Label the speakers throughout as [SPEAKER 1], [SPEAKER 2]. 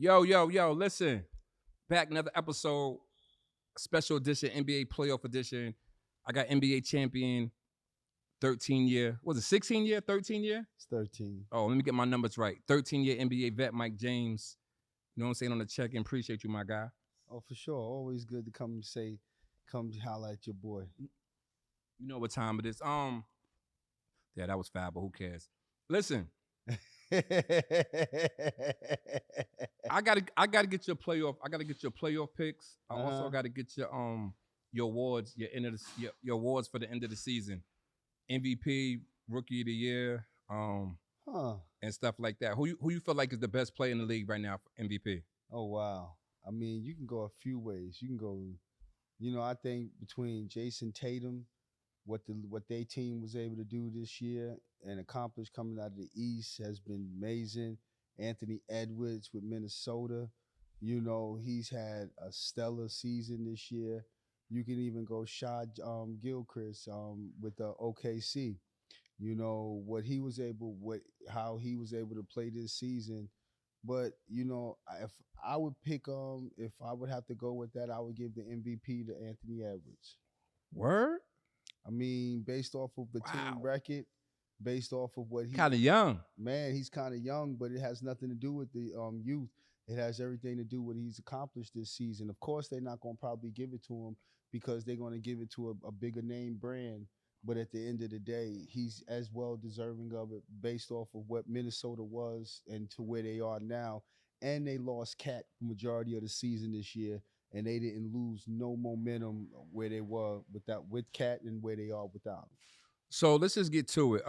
[SPEAKER 1] Yo, listen. Back another episode, special edition, NBA playoff edition. I got NBA champion, 13 year. Was it 16 year, 13 year?
[SPEAKER 2] It's 13.
[SPEAKER 1] Oh, let me get my numbers right. 13-year NBA vet Mike James. You know what I'm saying on the check-in. Appreciate you, my guy.
[SPEAKER 2] Oh, for sure. Always good to come holler at your boy.
[SPEAKER 1] You know what time it is. Yeah, that was fab, but who cares? Listen, I gotta get your playoff. I gotta get your playoff picks. I also gotta get your awards, your awards for the end of the season. MVP, Rookie of the Year, and stuff like that. Who you feel like is the best player in the league right now for MVP?
[SPEAKER 2] Oh wow. I mean, you can go a few ways. You can go, I think between Jason Tatum, what their team was able to do this year and accomplish coming out of the East has been amazing. Anthony Edwards with Minnesota, he's had a stellar season this year. You can even go Shad Gilchrist with the OKC. How he was able to play this season. But if I would pick if I would have to go with that, I would give the MVP to Anthony Edwards.
[SPEAKER 1] Word?
[SPEAKER 2] I mean, based off of the team record, based off of what he
[SPEAKER 1] kind of young.
[SPEAKER 2] Man, he's kind of young, but it has nothing to do with the youth. It has everything to do with what he's accomplished this season. Of course, they're not going to probably give it to him because they're going to give it to a bigger name brand. But at the end of the day, he's as well deserving of it based off of what Minnesota was and to where they are now. And they lost Cat the majority of the season this year, and they didn't lose no momentum where they were with Cat and where they are without him.
[SPEAKER 1] So let's just get to it.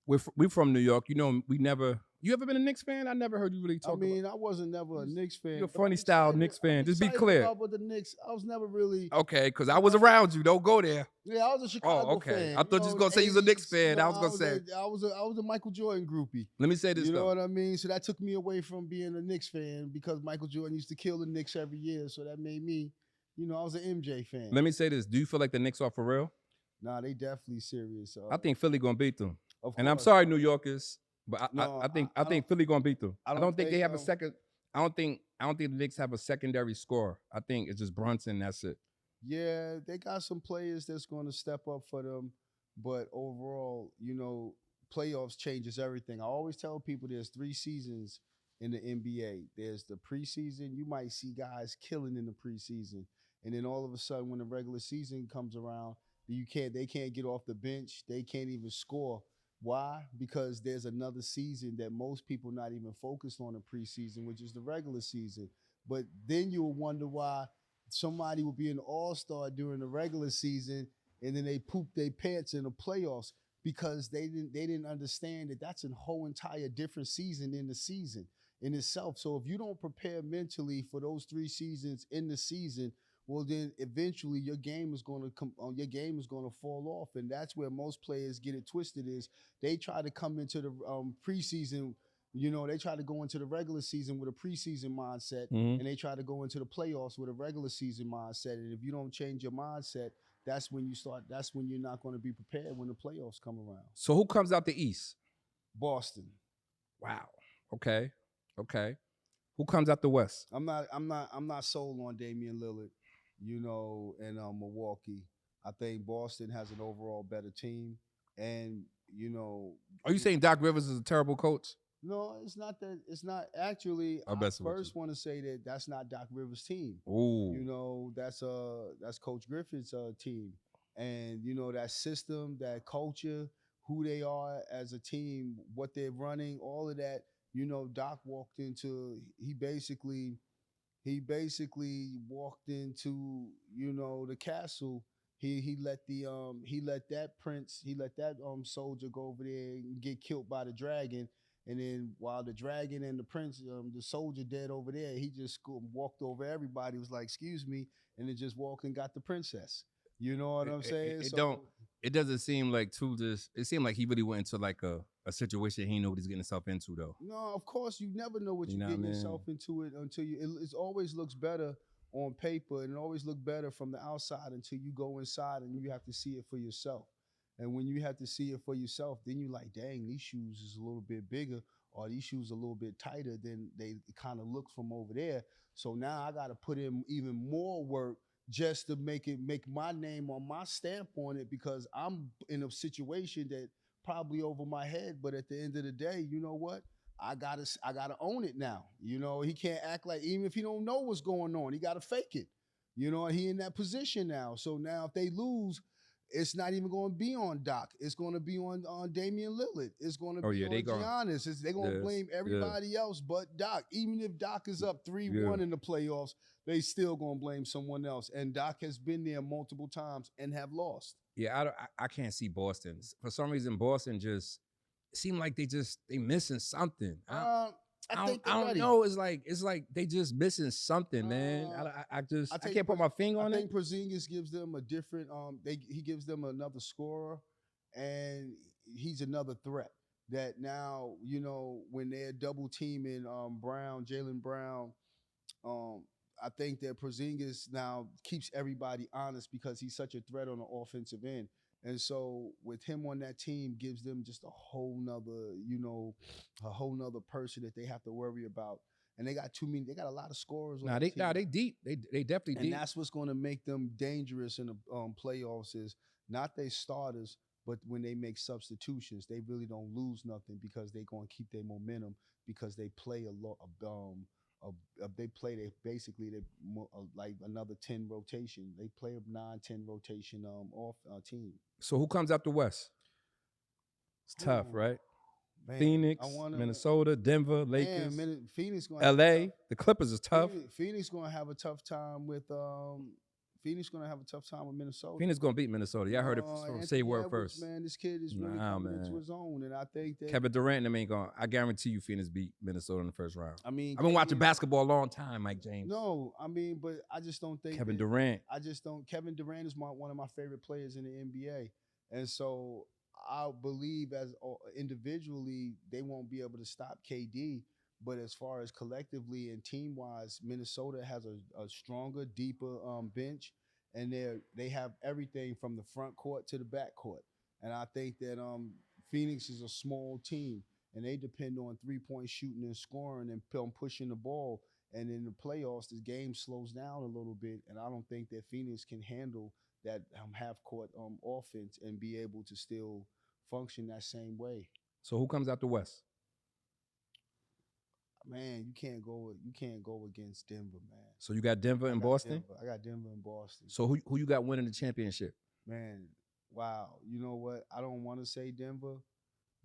[SPEAKER 1] We're from New York. We never. You ever been a Knicks fan? I never heard you really talk.
[SPEAKER 2] I wasn't never a Knicks fan.
[SPEAKER 1] You're a funny style Knicks fan. Just be clear.
[SPEAKER 2] With the Knicks, I was never really
[SPEAKER 1] okay because I was around you. Don't go there.
[SPEAKER 2] Yeah, I was a Chicago fan.
[SPEAKER 1] I thought you was gonna say you was a Knicks fan. I was gonna say
[SPEAKER 2] I was a Michael Jordan groupie.
[SPEAKER 1] Let me say this.
[SPEAKER 2] You know what I mean? So that took me away from being a Knicks fan because Michael Jordan used to kill the Knicks every year. So that made me, I was an MJ fan.
[SPEAKER 1] Let me say this. Do you feel like the Knicks are for real?
[SPEAKER 2] Nah, they definitely serious.
[SPEAKER 1] I think Philly gonna beat them. And I'm sorry, New Yorkers, but I think Philly gonna beat them. I don't think they have a second. I don't think the Knicks have a secondary score. I think it's just Brunson. That's it.
[SPEAKER 2] Yeah, they got some players that's going to step up for them, but overall, playoffs changes everything. I always tell people there's 3 seasons in the NBA. There's the preseason. You might see guys killing in the preseason, and then all of a sudden, when the regular season comes around, they can't get off the bench. They can't even score. Why? Because there's another season that most people not even focused on the preseason, which is the regular season. But then you'll wonder why somebody will be an all-star during the regular season and then they poop their pants in the playoffs because they didn't understand that that's a whole entire different season in the season in itself. So if you don't prepare mentally for those 3 seasons in the season, well, then eventually your game is going to fall off, and that's where most players get it twisted. Is they try to come into the preseason, they try to go into the regular season with a preseason mindset, and they try to go into the playoffs with a regular season mindset. And if you don't change your mindset, that's when you're not going to be prepared when the playoffs come around.
[SPEAKER 1] So who comes out the East?
[SPEAKER 2] Boston.
[SPEAKER 1] Wow. Okay. Who comes out the West?
[SPEAKER 2] I'm not sold on Damian Lillard. And Milwaukee. I think Boston has an overall better team. And,
[SPEAKER 1] Are you saying Doc Rivers is a terrible coach?
[SPEAKER 2] No, it's not that. It's not actually. I first want to say that that's not Doc Rivers' team.
[SPEAKER 1] Ooh.
[SPEAKER 2] That's Coach Griffin's team. And, that system, that culture, who they are as a team, what they're running, all of that, Doc walked into, he basically walked into the castle. He let that soldier go over there and get killed by the dragon, and then while the dragon and the prince, the soldier dead over there, he just walked over everybody. Was like, "Excuse me," and then just walked and got the princess. You know what I'm saying?
[SPEAKER 1] It doesn't seem like it seemed like he really went into like a situation he knew what he's getting himself into though.
[SPEAKER 2] No, of course you never know what you're getting yourself into it until it always looks better on paper and it always look better from the outside until you go inside and you have to see it for yourself. And when you have to see it for yourself, then you're like, dang, these shoes is a little bit bigger. or these shoes a little bit tighter than they kind of look from over there. So now I got to put in even more work just to make my name on my stamp on it, because I'm in a situation that probably over my head. But at the end of the day, you know what? I gotta own it now. You know, he can't act like, even if he don't know what's going on, he gotta fake it. You know, he in that position now. So now if they lose, it's not even going to be on Doc. It's going to be on Damian Lillard. It's going to
[SPEAKER 1] Oh
[SPEAKER 2] be
[SPEAKER 1] yeah,
[SPEAKER 2] on
[SPEAKER 1] they going.
[SPEAKER 2] Giannis. They're going to blame everybody else but Doc. Even if Doc is up 3-1 in the playoffs, they still going to blame someone else. And Doc has been there multiple times and have lost.
[SPEAKER 1] Yeah, I can't see Boston. For some reason, Boston just seem like they missing something. I don't know. It's like they just missing something, man. I can't put my finger on it.
[SPEAKER 2] I think Porzingis gives them a different. He gives them another scorer, and he's another threat. That now, you know, when they're double teaming Jaylen Brown, I think that Porzingis now keeps everybody honest because he's such a threat on the offensive end. And so with him on that team gives them just a whole nother person that they have to worry about. And they got they got a lot of scorers on the team.
[SPEAKER 1] They deep. They definitely deep.
[SPEAKER 2] And that's what's going to make them dangerous in the playoffs is not they starters, but when they make substitutions, they really don't lose nothing because they're going to keep their momentum because they play a lot like another 10 rotation. They play a 9-10 rotation off team.
[SPEAKER 1] So who comes up the West? It's tough, right?
[SPEAKER 2] Man,
[SPEAKER 1] Phoenix, Minnesota, Denver, Lakers,
[SPEAKER 2] Phoenix going
[SPEAKER 1] LA. The Clippers is tough.
[SPEAKER 2] Phoenix going to have a tough time with Minnesota.
[SPEAKER 1] Phoenix going to beat Minnesota. Y'all heard it from Say Word first.
[SPEAKER 2] Man, this kid is really coming into his own, and I think that
[SPEAKER 1] Kevin Durant and them ain't going. I guarantee you, Phoenix beat Minnesota in the first round.
[SPEAKER 2] I mean,
[SPEAKER 1] I've been watching basketball a long time, Mike James.
[SPEAKER 2] No, I mean, but I just don't think
[SPEAKER 1] Kevin Durant.
[SPEAKER 2] Kevin Durant is one of my favorite players in the NBA, and so I believe as individually they won't be able to stop KD. But as far as collectively and team wise, Minnesota has a stronger, deeper bench. And they have everything from the front court to the back court. And I think that Phoenix is a small team, and they depend on 3-point shooting and scoring and pushing the ball. And in the playoffs, the game slows down a little bit, and I don't think that Phoenix can handle that half-court offense and be able to still function that same way.
[SPEAKER 1] So who comes out the West?
[SPEAKER 2] Man, you can't go against Denver, man.
[SPEAKER 1] So you got Denver and Boston?
[SPEAKER 2] I got Denver and Boston.
[SPEAKER 1] So who you got winning the championship?
[SPEAKER 2] Man, wow. You know what? I don't want to say Denver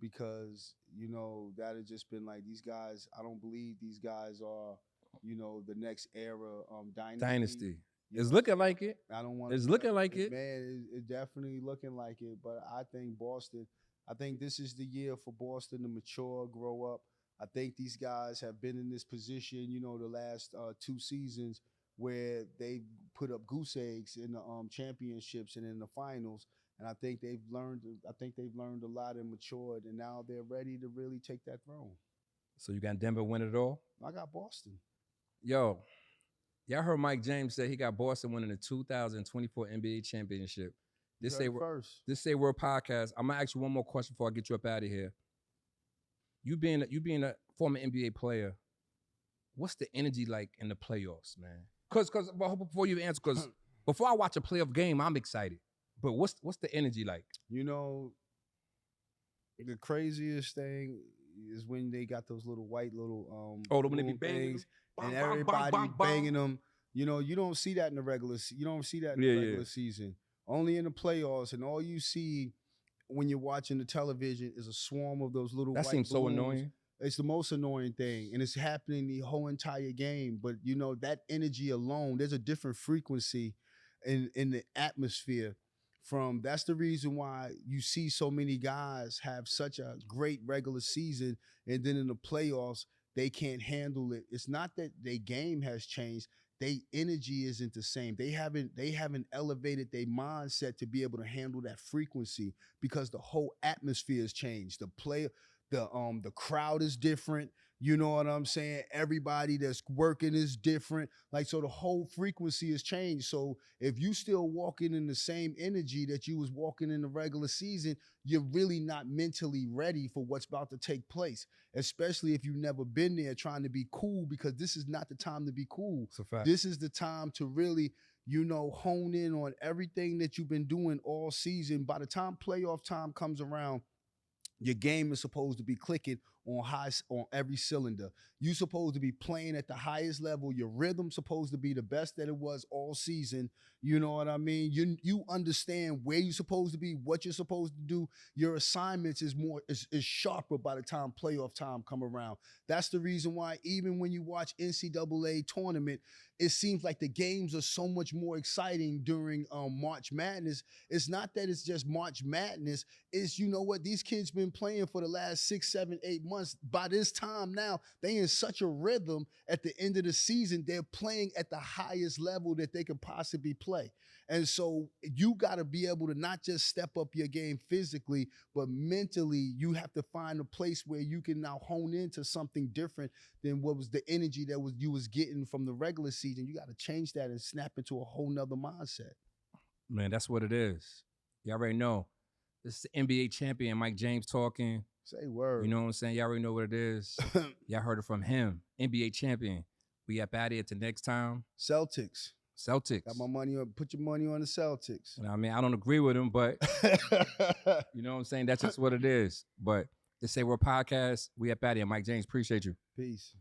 [SPEAKER 2] because, you know, that has just been like these guys. I don't believe these guys are, you know, the next era dynasty.
[SPEAKER 1] It's looking like it.
[SPEAKER 2] I don't want.
[SPEAKER 1] It's looking like it.
[SPEAKER 2] Man, it's definitely looking like it. But I think Boston. I think this is the year for Boston to mature, grow up. I think these guys have been in this position, you know, the last 2 seasons where they put up goose eggs in the championships and in the finals. And I think they've learned a lot and matured, and now they're ready to really take that throne.
[SPEAKER 1] So you got Denver win it all?
[SPEAKER 2] I got Boston.
[SPEAKER 1] Yo, y'all heard Mike James say he got Boston winning the 2024 NBA championship. This Say Word podcast. I'm gonna ask you one more question before I get you up out of here. You being a former NBA player, what's the energy like in the playoffs, man? Because before you answer, because before I watch a playoff game, I'm excited. But what's the energy like?
[SPEAKER 2] You know, the craziest thing is when they got those little white
[SPEAKER 1] when they be banging
[SPEAKER 2] things, and everybody banging them. You know, you don't see that in the regular. You don't see that in the regular season. Only in the playoffs, and all you see when you're watching the television is a swarm of those little white balloons.
[SPEAKER 1] That seems so annoying.
[SPEAKER 2] It's the most annoying thing, and it's happening the whole entire game. But, you know, that energy alone, there's a different frequency in the atmosphere. That's the reason why you see so many guys have such a great regular season, and then in the playoffs, they can't handle it. It's not that their game has changed. Their energy isn't the same. They haven't elevated their mindset to be able to handle that frequency because the whole atmosphere has changed. The crowd is different. You know what I'm saying? Everybody that's working is different. Like, so the whole frequency has changed. So if you still walking in the same energy that you was walking in the regular season, you're really not mentally ready for what's about to take place, especially if you've never been there trying to be cool, because this is not the time to be cool.
[SPEAKER 1] It's a fact.
[SPEAKER 2] This is the time to really, hone in on everything that you've been doing all season. By the time playoff time comes around, your game is supposed to be clicking on every cylinder. You're supposed to be playing at the highest level. Your rhythm's supposed to be the best that it was all season. You know what I mean? You understand where you're supposed to be, what you're supposed to do. Your assignments is sharper by the time playoff time come around. That's the reason why even when you watch NCAA tournament, it seems like the games are so much more exciting during March Madness. It's not that it's just March Madness. It's, what these kids been playing for the last 6, 7, 8 months. By this time now, they in such a rhythm at the end of the season, they're playing at the highest level that they could possibly play. And so you got to be able to not just step up your game physically, but mentally you have to find a place where you can now hone into something different than what was the energy that you was getting from the regular season. You got to change that and snap into a whole nother mindset.
[SPEAKER 1] Man, that's what it is. You already know. This is the NBA champion, Mike James, talking.
[SPEAKER 2] Say word.
[SPEAKER 1] You know what I'm saying? Y'all already know what it is. Y'all heard it from him. NBA champion. We up out here till next time.
[SPEAKER 2] Celtics. Got my money on. Put your money on the Celtics.
[SPEAKER 1] I mean, I don't agree with him, but you know what I'm saying? That's just what it is. But the Say Word Podcast, we up out here. Mike James, appreciate you.
[SPEAKER 2] Peace.